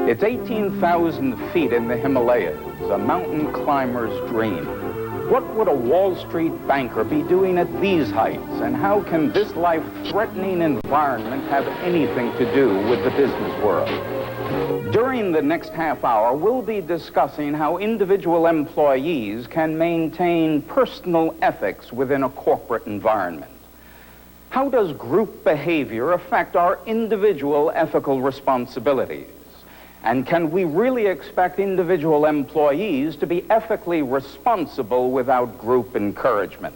It's 18,000 feet in the Himalayas, a mountain climber's dream. What would a Wall Street banker be doing at these heights, and how can this life-threatening environment have anything to do with the business world? During the next half hour, we'll be discussing how individual employees can maintain personal ethics within a corporate environment. How does group behavior affect our individual ethical responsibilities? And can we really expect individual employees to be ethically responsible without group encouragement?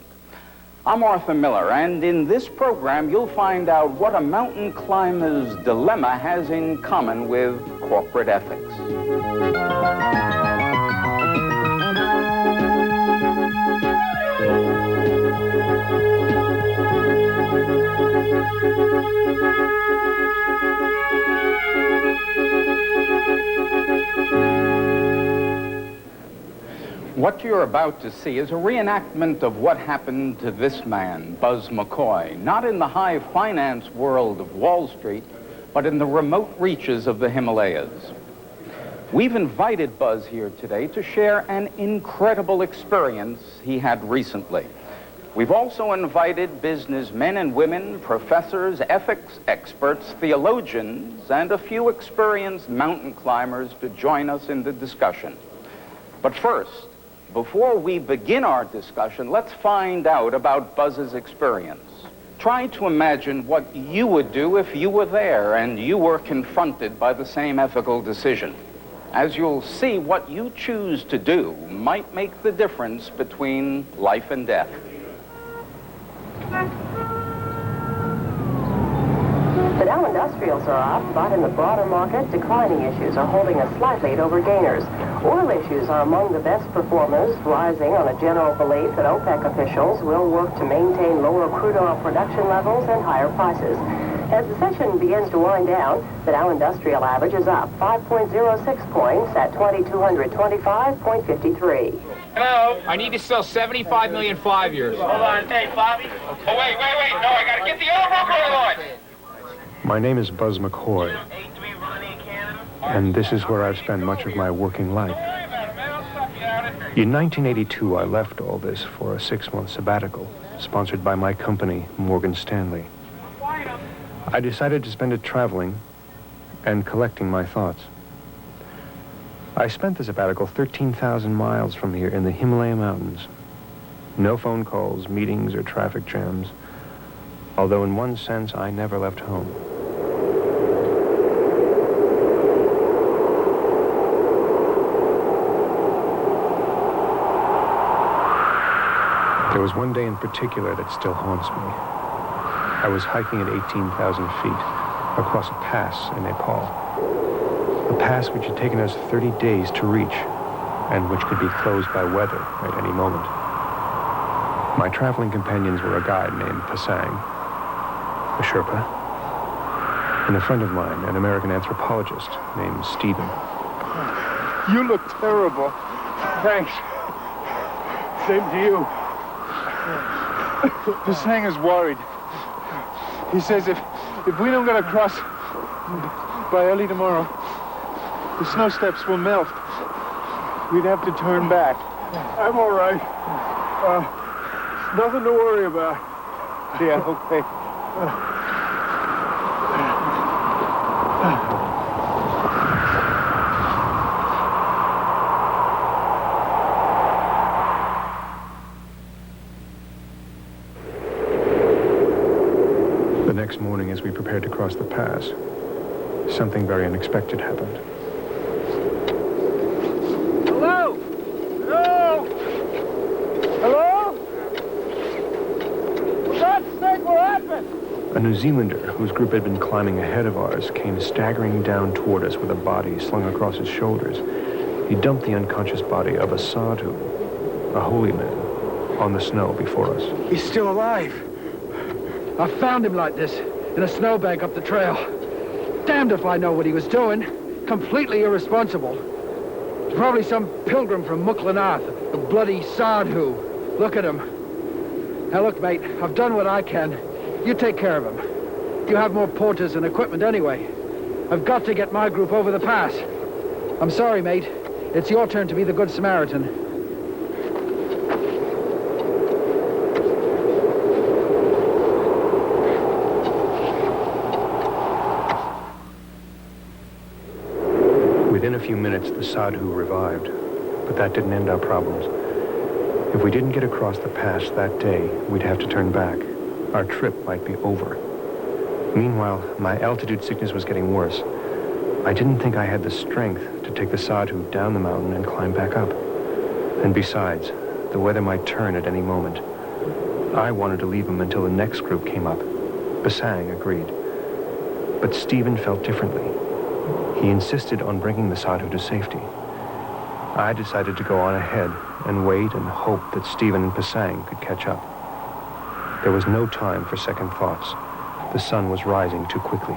I'm Arthur Miller, and in this program, you'll find out what a mountain climber's dilemma has in common with corporate ethics. What you're about to see is a reenactment of what happened to this man, Buzz McCoy, not in the high finance world of Wall Street, but in the remote reaches of the Himalayas. We've invited Buzz here today to share an incredible experience he had recently. We've also invited businessmen and women, professors, ethics experts, theologians, and a few experienced mountain climbers to join us in the discussion. But first, before we begin our discussion, let's find out about Buzz's experience. Try to imagine what you would do if you were there and you were confronted by the same ethical decision. As you'll see, what you choose to do might make the difference between life and death. The Dow Industrials are up, but in the broader market, declining issues are holding a slight lead over gainers. Oil issues are among the best performers, rising on a general belief that OPEC officials will work to maintain lower crude oil production levels and higher prices. As the session begins to wind down, the Dow Industrial average is up 5.06 points at 2,225.53. Hello? I need to sell 75 million 5 years. Hold on. Hey, Bobby. Oh, wait. No, I got to get the overboard line. My name is Buzz McCoy, and this is where I've spent much of my working life. In 1982, I left all this for a 6-month sabbatical, sponsored by my company, Morgan Stanley. I decided to spend it traveling and collecting my thoughts. I spent the sabbatical 13,000 miles from here in the Himalaya Mountains. No phone calls, meetings, or traffic jams, although in one sense, I never left home. There was one day in particular that still haunts me. I was hiking at 18,000 feet across a pass in Nepal. A pass which had taken us 30 days to reach and which could be closed by weather at any moment. My traveling companions were a guide named Pasang, a Sherpa, and a friend of mine, an American anthropologist named Stephen. You look terrible. Thanks. Same to you. Pasang is worried. He says if we don't get across by early tomorrow, the snow steps will melt. We'd have to turn back. I'm all right. Nothing to worry about. Yeah, okay. The next morning, as we prepared to cross the pass, something very unexpected happened. Hello? Hello? Hello? For God's sake, what happened? A New Zealander, whose group had been climbing ahead of ours, came staggering down toward us with a body slung across his shoulders. He dumped the unconscious body of a sadhu, a holy man, on the snow before us. He's still alive. I found him like this, in a snowbank up the trail. Damned if I know what he was doing. Completely irresponsible. It's probably some pilgrim from Muklanath, a bloody sadhu. Look at him. Now look, mate, I've done what I can. You take care of him. You have more porters and equipment anyway. I've got to get my group over the pass. I'm sorry, mate. It's your turn to be the Good Samaritan. Within a few minutes, the Sadhu revived, but that didn't end our problems. If we didn't get across the pass that day, we'd have to turn back. Our trip might be over. Meanwhile, my altitude sickness was getting worse. I didn't think I had the strength to take the Sadhu down the mountain and climb back up. And besides, the weather might turn at any moment. I wanted to leave him until the next group came up. Basang agreed. But Stephen felt differently. He insisted on bringing the Sadhu to safety. I decided to go on ahead and wait and hope that Stephen and Pasang could catch up. There was no time for second thoughts. The sun was rising too quickly.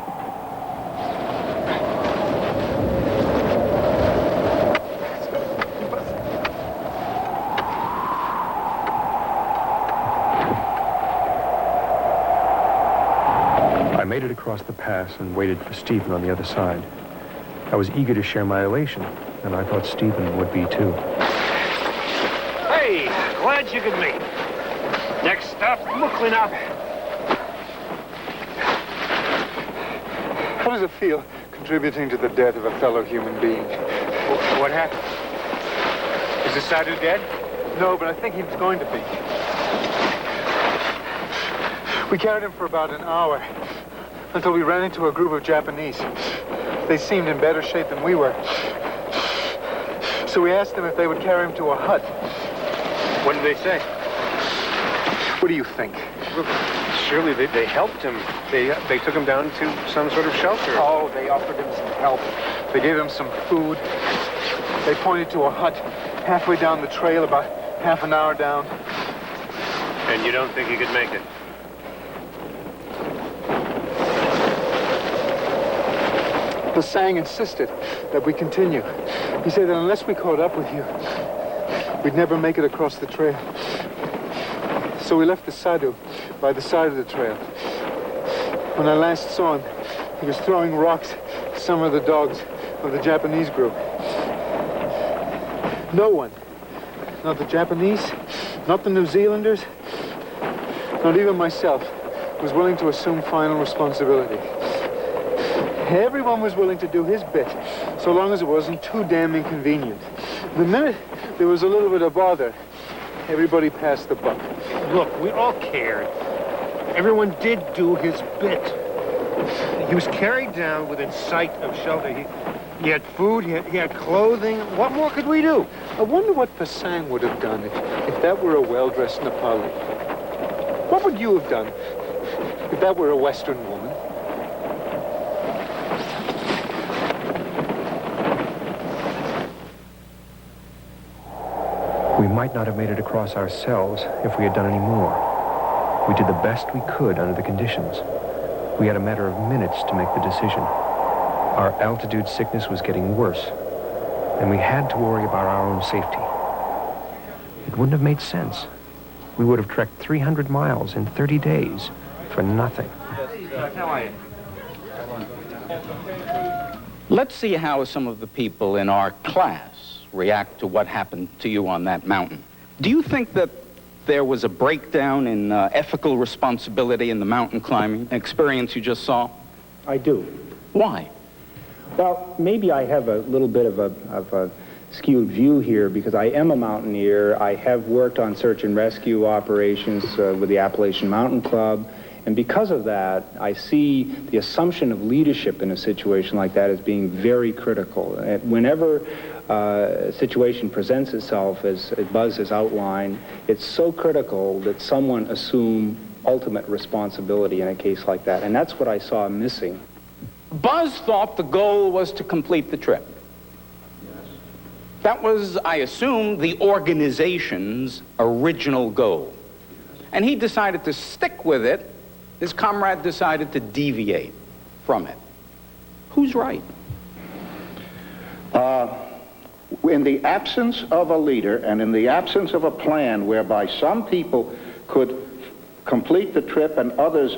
I made it across the pass and waited for Stephen on the other side. I was eager to share my elation, and I thought Stephen would be too. Hey, glad you could meet. Next stop, Brooklyn up. How does it feel contributing to the death of a fellow human being? What happened? Is the Sadhu dead? No, but I think he was going to be. We carried him for about an hour until we ran into a group of Japanese. They seemed in better shape than we were. So we asked them if they would carry him to a hut. What did they say? What do you think? Look, surely they helped him. They took him down to some sort of shelter. Oh, they offered him some help. They gave him some food. They pointed to a hut halfway down the trail, about half an hour down. And you don't think he could make it? Pasang insisted that we continue. He said that unless we caught up with you, we'd never make it across the trail. So we left the Sadhu by the side of the trail. When I last saw him, he was throwing rocks at some of the dogs of the Japanese group. No one, not the Japanese, not the New Zealanders, not even myself, was willing to assume final responsibility. Everyone was willing to do his bit, so long as it wasn't too damn inconvenient. The minute there was a little bit of bother, everybody passed the buck. Look, we all cared. Everyone did do his bit. He was carried down within sight of shelter. He had food, he had clothing. What more could we do? I wonder what Pasang would have done if that were a well-dressed Nepali. What would you have done if that were a Western woman? We might not have made it across ourselves if we had done any more. We did the best we could under the conditions. We had a matter of minutes to make the decision. Our altitude sickness was getting worse, and we had to worry about our own safety. It wouldn't have made sense. We would have trekked 300 miles in 30 days for nothing. Let's see how some of the people in our class react to what happened to you on that mountain. Do you think that there was a breakdown in ethical responsibility in the mountain climbing experience you just saw? I do. Why? Well, maybe I have a little bit of a skewed view here because I am a mountaineer. I have worked on search and rescue operations with the Appalachian Mountain Club. And because of that, I see the assumption of leadership in a situation like that as being very critical. And whenever a situation presents itself, as Buzz has outlined, it's so critical that someone assume ultimate responsibility in a case like that. And that's what I saw missing. Buzz thought the goal was to complete the trip. That was, I assume, the organization's original goal. And he decided to stick with it. His comrade decided to deviate from it. Who's right? In the absence of a leader and in the absence of a plan whereby some people could complete the trip and others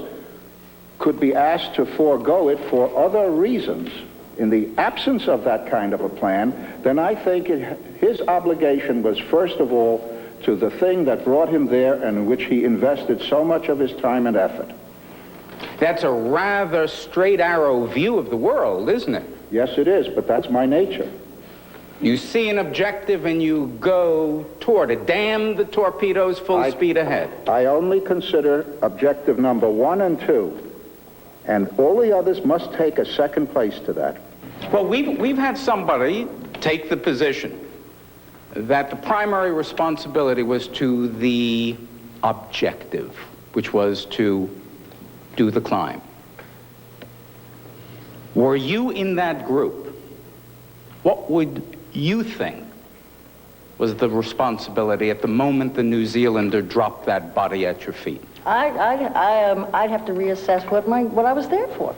could be asked to forego it for other reasons, in the absence of that kind of a plan, then I think his obligation was, first of all, to the thing that brought him there and in which he invested so much of his time and effort. That's a rather straight arrow view of the world, isn't it? Yes, it is, but that's my nature. You see an objective and you go toward it. Damn the torpedoes, full speed ahead. I only consider objective number 1 and 2, and all the others must take a second place to that. Well, we've had somebody take the position that the primary responsibility was to the objective, which was to do the climb. Were you in that group? What would you think was the responsibility at the moment the New Zealander dropped that body at your feet? I'd have to reassess what I was there for.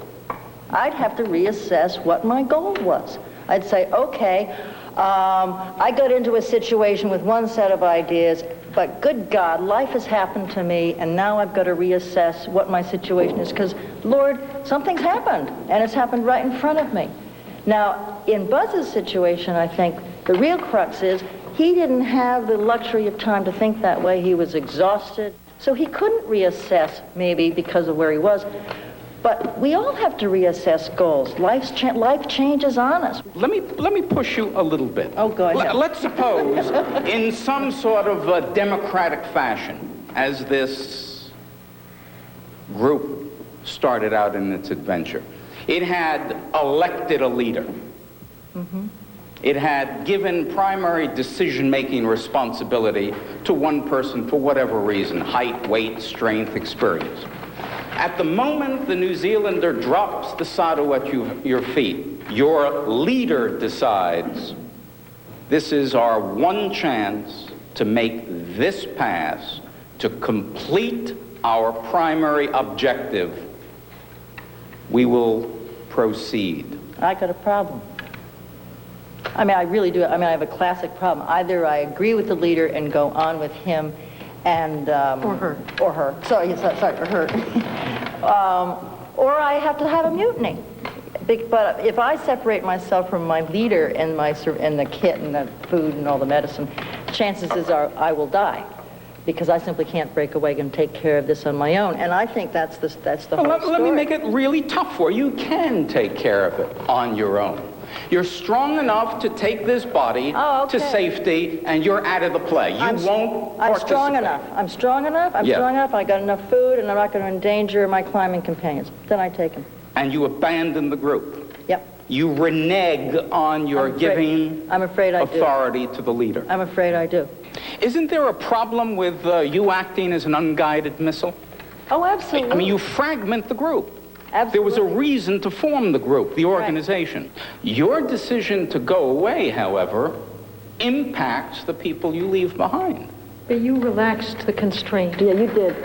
I'd have to reassess what my goal was. I'd say, okay, I got into a situation with one set of ideas, but good God, life has happened to me, and now I've got to reassess what my situation is, because, Lord, something's happened, and it's happened right in front of me. Now, in Buzz's situation, I think the real crux is he didn't have the luxury of time to think that way. He was exhausted, so he couldn't reassess, maybe because of where he was. But we all have to reassess goals. Life changes on us. Let me push you a little bit. Oh, go ahead. Let's suppose, in some sort of a democratic fashion, as this group started out in its adventure, it had elected a leader. Mm-hmm. It had given primary decision-making responsibility to one person for whatever reason: height, weight, strength, experience. At the moment the New Zealander drops the sadhu at your feet, your leader decides, this is our one chance to make this pass, to complete our primary objective. We will proceed. I got a problem. I mean, I really do. I mean, I have a classic problem. Either I agree with the leader and go on with him, and or her. Sorry, or her. Or I have to have a mutiny. But if I separate myself from my leader and the kit and the food and all the medicine, chances are I will die, because I simply can't break away and take care of this on my own. And I think that's the whole story. Let me make it really tough for you. You can take care of it on your own. You're strong enough to take this body to safety, and you're out of the play. You won't participate. I'm strong enough. I'm strong enough. I got enough food, and I'm not going to endanger my climbing companions. Then I take them. And you abandon the group. Yep. You renege on your giving authority to the leader. I'm afraid I do. Isn't there a problem with you acting as an unguided missile? Oh, absolutely. I mean, you fragment the group. Absolutely. There was a reason to form the group, the organization. Right. Your decision to go away, however, impacts the people you leave behind. But you relaxed the constraint. Yeah, you did.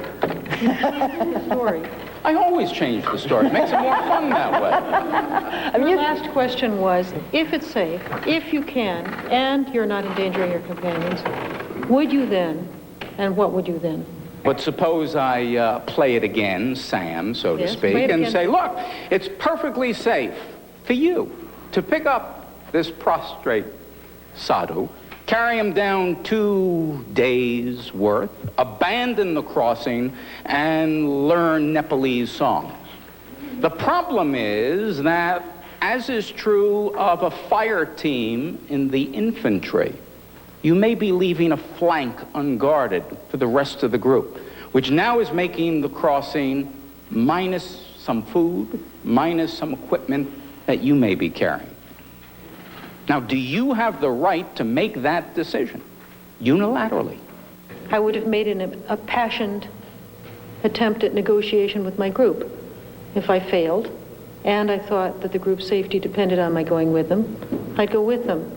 You changed the story. I always change the story. It makes it more fun that way. Your last question was, if it's safe, if you can, and you're not endangering your companions, would you then, and what would you then? But suppose I play it again, Sam, so to speak, and say, look, it's perfectly safe for you to pick up this prostrate sadhu, carry him down 2 days' worth, abandon the crossing, and learn Nepalese songs. The problem is that, as is true of a fire team in the infantry, you may be leaving a flank unguarded for the rest of the group, which now is making the crossing minus some food, minus some equipment that you may be carrying. Now, do you have the right to make that decision unilaterally? I would have made a passionate attempt at negotiation with my group. If I failed, and I thought that the group's safety depended on my going with them, I'd go with them.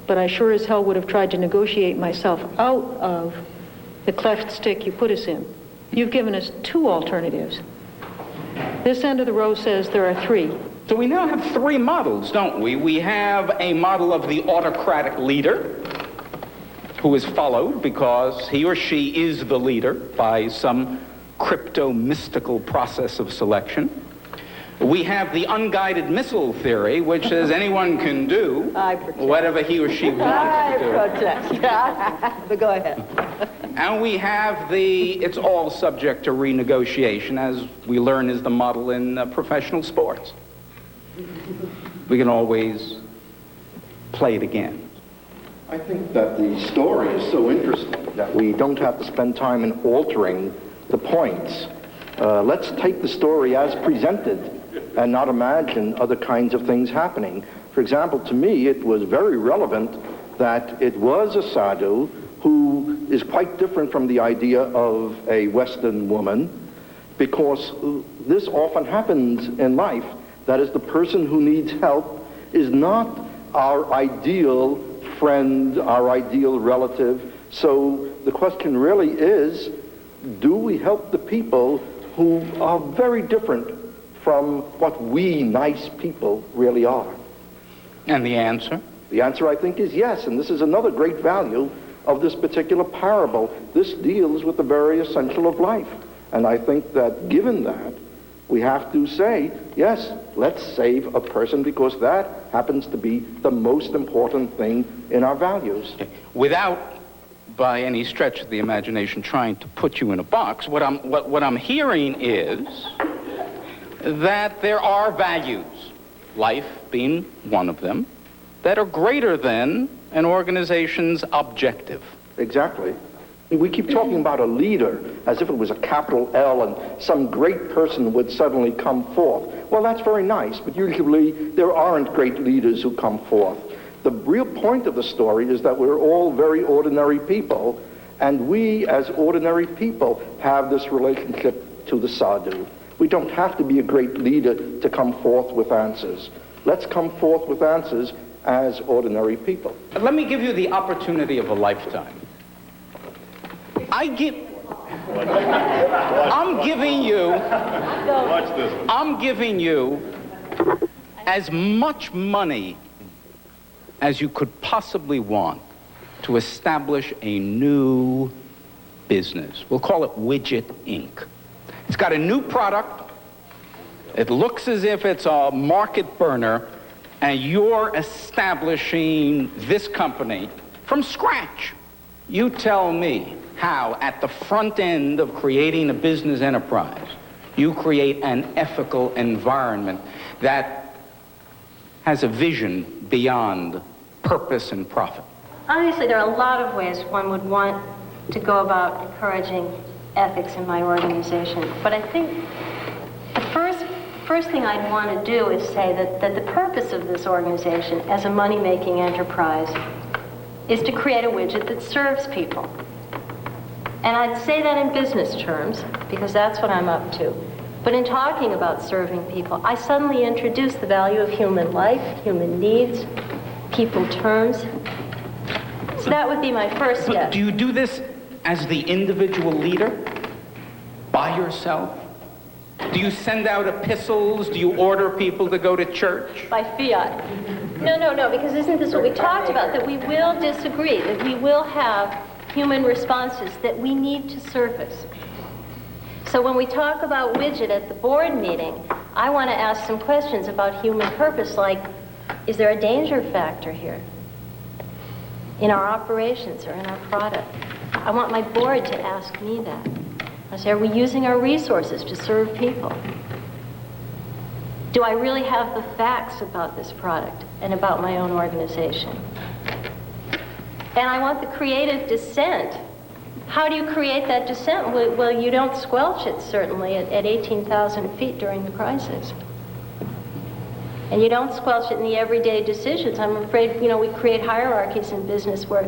But I sure as hell would have tried to negotiate myself out of the cleft stick you put us in. You've given us 2 alternatives. This end of the row says there are 3. So we now have 3 models, don't we? We have a model of the autocratic leader, who is followed because he or she is the leader by some crypto-mystical process of selection. We have the unguided missile theory, which says anyone can do whatever he or she wants to do. I protest. But go ahead. And we have it's all subject to renegotiation, as we learn is the model in professional sports. We can always play it again. I think that the story is so interesting that we don't have to spend time in altering the points. Let's take the story as presented and not imagine other kinds of things happening. For example, to me, it was very relevant that it was a sadhu who is quite different from the idea of a Western woman, because this often happens in life. That is, the person who needs help is not our ideal friend, our ideal relative. So the question really is, do we help the people who are very different from what we nice people really are? And the answer? The answer, I think, is yes, and this is another great value of this particular parable. This deals with the very essential of life. And I think that given that, we have to say, yes, let's save a person, because that happens to be the most important thing in our values. Without, by any stretch of the imagination, trying to put you in a box, what I'm hearing is that there are values, life being one of them, that are greater than an organization's objective. Exactly. We keep talking about a leader as if it was a capital L and some great person would suddenly come forth. Well, that's very nice, but usually there aren't great leaders who come forth. The real point of the story is that we're all very ordinary people, and we as ordinary people have this relationship to the sadhu. We don't have to be a great leader to come forth with answers. Let's come forth with answers as ordinary people. Let me give you the opportunity of a lifetime. I'm giving you as much money as you could possibly want to establish a new business. We'll call it Widget Inc. It's got a new product. It looks as if it's a market burner, and you're establishing this company from scratch. You tell me how, at the front end of creating a business enterprise, you create an ethical environment that has a vision beyond purpose and profit. Obviously, there are a lot of ways one would want to go about encouraging ethics in my organization. But I think the first thing I'd want to do is say that the purpose of this organization as a money-making enterprise is to create a widget that serves people. And I'd say that in business terms, because that's what I'm up to. But in talking about serving people, I suddenly introduce the value of human life, human needs, people terms. So that would be my first step. But do you do this as the individual leader? By yourself? Do you send out epistles? Do you order people to go to church? By fiat. No, because isn't this what we talked about? That we will disagree, that we will have human responses that we need to surface. So when we talk about widget at the board meeting, I want to ask some questions about human purpose, like, is there a danger factor here in our operations or in our product? I want my board to ask me that. I say, are we using our resources to serve people? Do I really have the facts about this product and about my own organization? And I want the creative dissent. How do you create that dissent? Well, you don't squelch it, certainly, at 18,000 feet during the crisis. And you don't squelch it in the everyday decisions. I'm afraid, we create hierarchies in business where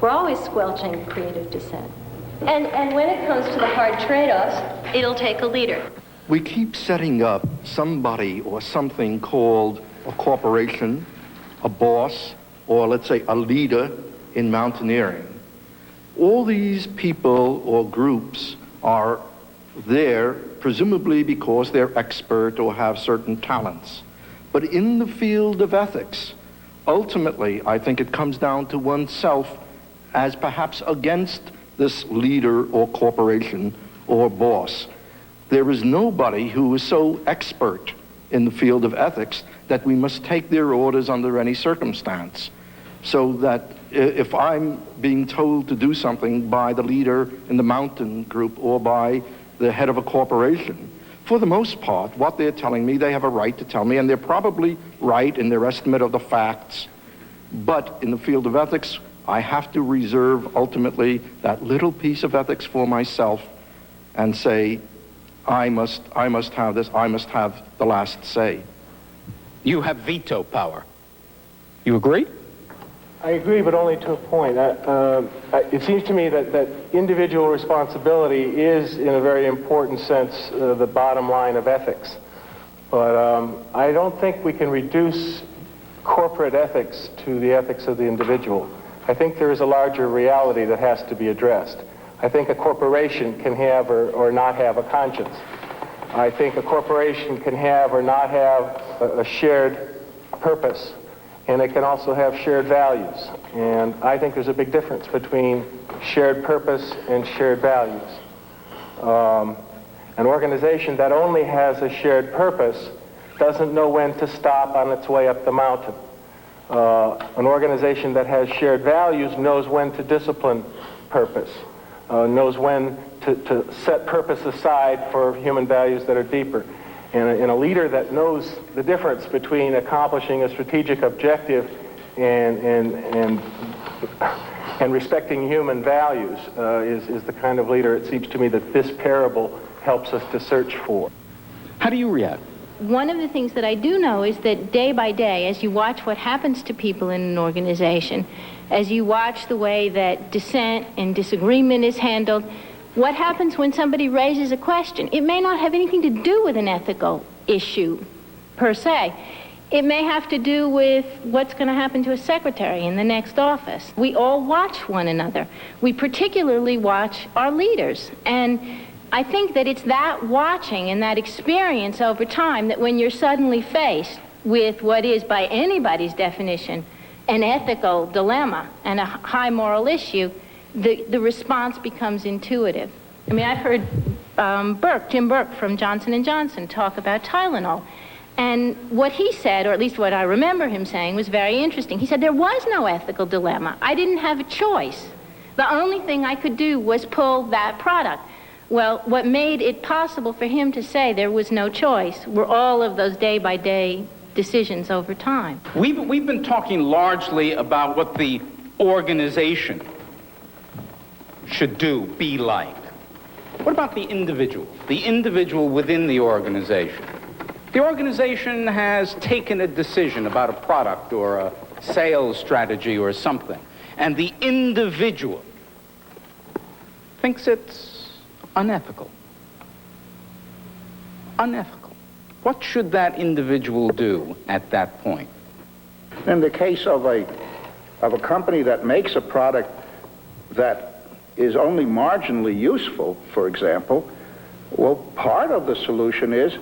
we're always squelching creative dissent. And when it comes to the hard trade-offs, it'll take a leader. We keep setting up somebody or something called a corporation, a boss, or let's say a leader in mountaineering. All these people or groups are there presumably because they're expert or have certain talents. But in the field of ethics, ultimately, I think it comes down to oneself as perhaps against this leader or corporation or boss. There is nobody who is so expert in the field of ethics that we must take their orders under any circumstance. So that if I'm being told to do something by the leader in the mountain group or by the head of a corporation, for the most part, what they're telling me, they have a right to tell me, and they're probably right in their estimate of the facts. But in the field of ethics, I have to reserve ultimately that little piece of ethics for myself and say, I must have this, I must have the last say. You have veto power. You agree? I agree, but only to a point. It seems to me that individual responsibility is, in a very important sense, the bottom line of ethics. But I don't think we can reduce corporate ethics to the ethics of the individual. I think there is a larger reality that has to be addressed. I think a corporation can have or not have a conscience. I think a corporation can have or not have a shared purpose. And it can also have shared values. And I think there's a big difference between shared purpose and shared values. An organization that only has a shared purpose doesn't know when to stop on its way up the mountain. An organization that has shared values knows when to discipline purpose, knows when to set purpose aside for human values that are deeper. And a leader that knows the difference between accomplishing a strategic objective and respecting human values is the kind of leader, it seems to me, that this parable helps us to search for. How do you react? One of the things that I do know is that day by day, as you watch what happens to people in an organization, as you watch the way that dissent and disagreement is handled, what happens when somebody raises a question? It may not have anything to do with an ethical issue, per se. It may have to do with what's going to happen to a secretary in the next office. We all watch one another. We particularly watch our leaders. And I think that it's that watching and that experience over time that when you're suddenly faced with what is, by anybody's definition, an ethical dilemma and a high moral issue, the response becomes intuitive. I mean, I've heard Jim Burke from Johnson & Johnson talk about Tylenol. And what he said, or at least what I remember him saying, was very interesting. He said, there was no ethical dilemma. I didn't have a choice. The only thing I could do was pull that product. Well, what made it possible for him to say there was no choice were all of those day-by-day decisions over time. We've been talking largely about what the organization should do, be like. What about the individual within the organization? The organization has taken a decision about a product or a sales strategy or something, and the individual thinks it's unethical. Unethical. What should that individual do at that point? In the case of a company that makes a product that is only marginally useful, for example, well, part of the solution is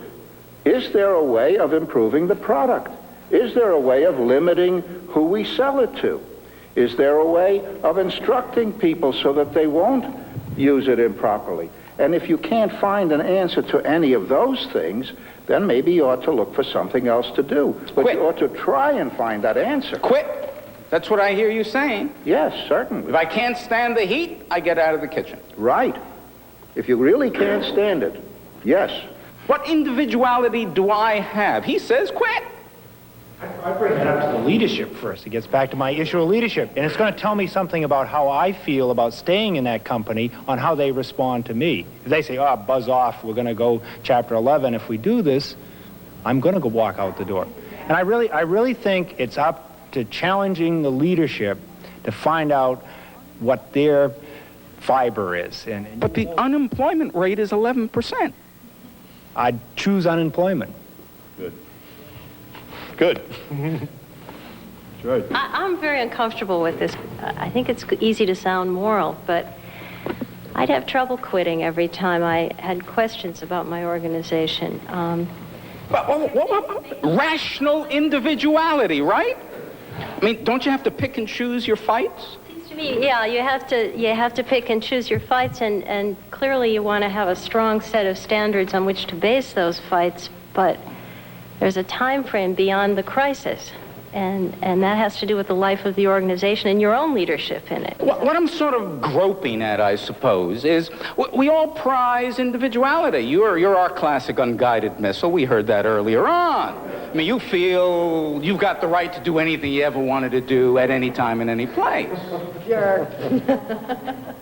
there a way of improving the product? Is there a way of limiting who we sell it to? Is there a way of instructing people so that they won't use it improperly? And if you can't find an answer to any of those things, then maybe you ought to look for something else to do. But you ought to try and find that answer. Quit. That's what I hear you saying. Yes, certainly. If I can't stand the heat, I get out of the kitchen. Right. If you really can't stand it, yes. What individuality do I have? He says quit. I bring it up to the leadership first. It gets back to my issue of leadership. And it's going to tell me something about how I feel about staying in that company on how they respond to me. If they say, oh, buzz off, we're going to go chapter 11. If we do this, I'm going to go walk out the door. And I really think it's up to challenging the leadership to find out what their fiber is. But the unemployment rate is 11%. I'd choose unemployment. Good. Good. I'm very uncomfortable with this. I think it's easy to sound moral, but I'd have trouble quitting every time I had questions about my organization. Rational individuality, right? I mean, don't you have to pick and choose your fights? Seems to me, yeah, you have to pick and choose your fights, and clearly you want to have a strong set of standards on which to base those fights, but there's a time frame beyond the crisis. And that has to do with the life of the organization and your own leadership in it. What I'm sort of groping at, I suppose, is we all prize individuality. You're our classic unguided missile. We heard that earlier on. I mean, you feel you've got the right to do anything you ever wanted to do at any time in any place. Sure.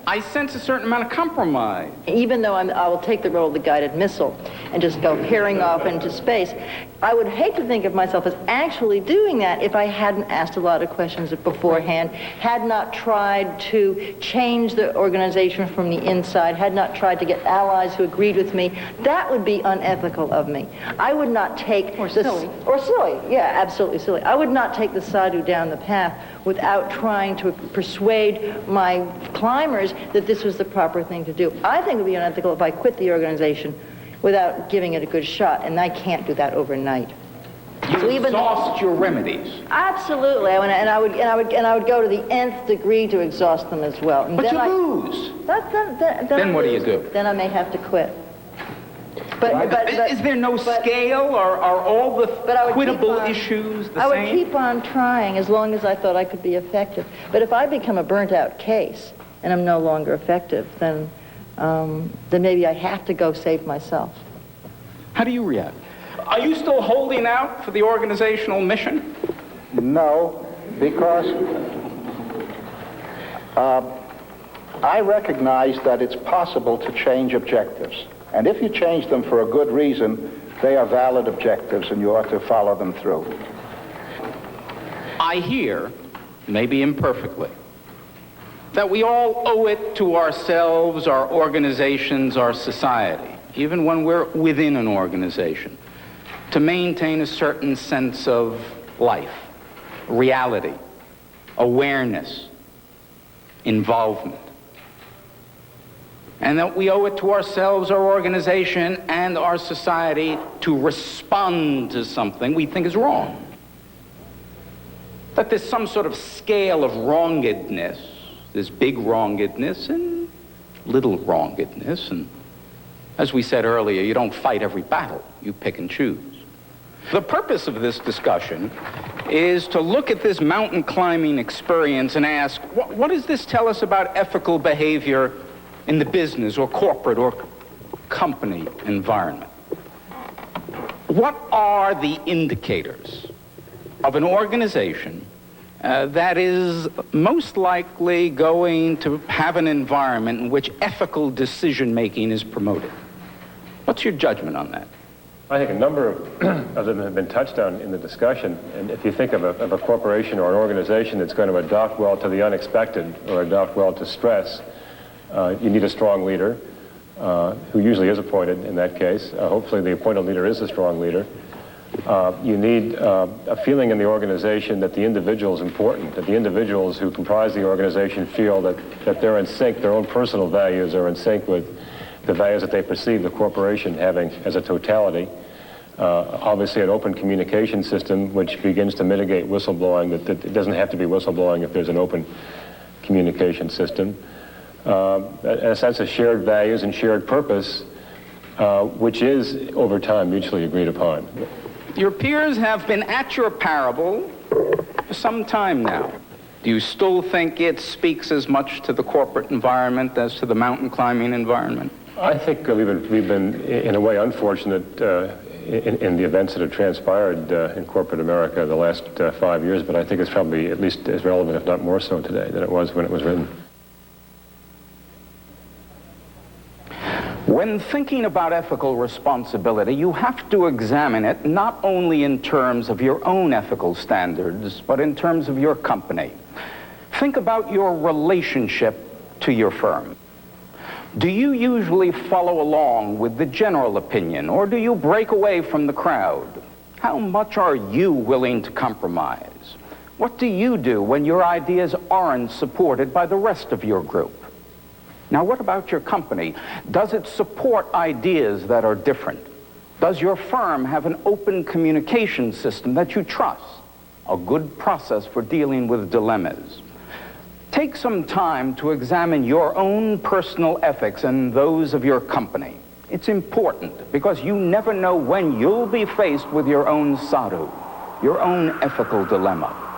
I sense a certain amount of compromise. Even though I will take the role of the guided missile and just go peering off into space, I would hate to think of myself as actually doing that if I hadn't asked a lot of questions beforehand, had not tried to change the organization from the inside, had not tried to get allies who agreed with me. That would be unethical of me. I would not take... Or silly. Or silly, yeah, absolutely silly. I would not take the Sadhu down the path without trying to persuade my climbers that this was the proper thing to do. I think it would be unethical if I quit the organization without giving it a good shot, and I can't do that overnight. You exhaust your remedies. Absolutely, I would go to the nth degree to exhaust them as well. And but then you lose. Then what do you do? Then I may have to quit. Is there no scale, or are all the quittable issues the same? I would keep on trying as long as I thought I could be effective. But if I become a burnt-out case and I'm no longer effective, then maybe I have to go save myself. How do you react? Are you still holding out for the organizational mission? No, because I recognize that it's possible to change objectives. And if you change them for a good reason, they are valid objectives and you ought to follow them through. I hear, maybe imperfectly, that we all owe it to ourselves, our organizations, our society, even when we're within an organization, to maintain a certain sense of life, reality, awareness, involvement. And that we owe it to ourselves, our organization, and our society to respond to something we think is wrong. That there's some sort of scale of wrongedness. There's big wrongedness and little wrongedness. And as we said earlier, you don't fight every battle. You pick and choose. The purpose of this discussion is to look at this mountain climbing experience and ask, what does this tell us about ethical behavior in the business or corporate or company environment? What are the indicators of an organization that is most likely going to have an environment in which ethical decision-making is promoted? What's your judgment on that? I think a number of them have been touched on in the discussion. And if you think of a corporation or an organization that's going to adopt well to the unexpected or adopt well to stress, you need a strong leader, who usually is appointed in that case. Hopefully the appointed leader is a strong leader. You need a feeling in the organization that the individual is important, that the individuals who comprise the organization feel that they're in sync, their own personal values are in sync with the values that they perceive the corporation having as a totality. Obviously an open communication system which begins to mitigate whistleblowing, that it doesn't have to be whistleblowing if there's an open communication system. A sense of shared values and shared purpose, which is, over time, mutually agreed upon. Your peers have been at your parable for some time now. Do you still think it speaks as much to the corporate environment as to the mountain climbing environment? I think we've been, in a way, unfortunate in the events that have transpired in corporate America the last 5 years, but I think it's probably at least as relevant, if not more so today, than it was when it was written. When thinking about ethical responsibility, you have to examine it not only in terms of your own ethical standards, but in terms of your company. Think about your relationship to your firm. Do you usually follow along with the general opinion, or do you break away from the crowd? How much are you willing to compromise? What do you do when your ideas aren't supported by the rest of your group? Now, what about your company? Does it support ideas that are different? Does your firm have an open communication system that you trust? A good process for dealing with dilemmas? Take some time to examine your own personal ethics and those of your company. It's important because you never know when you'll be faced with your own sadhu, your own ethical dilemma.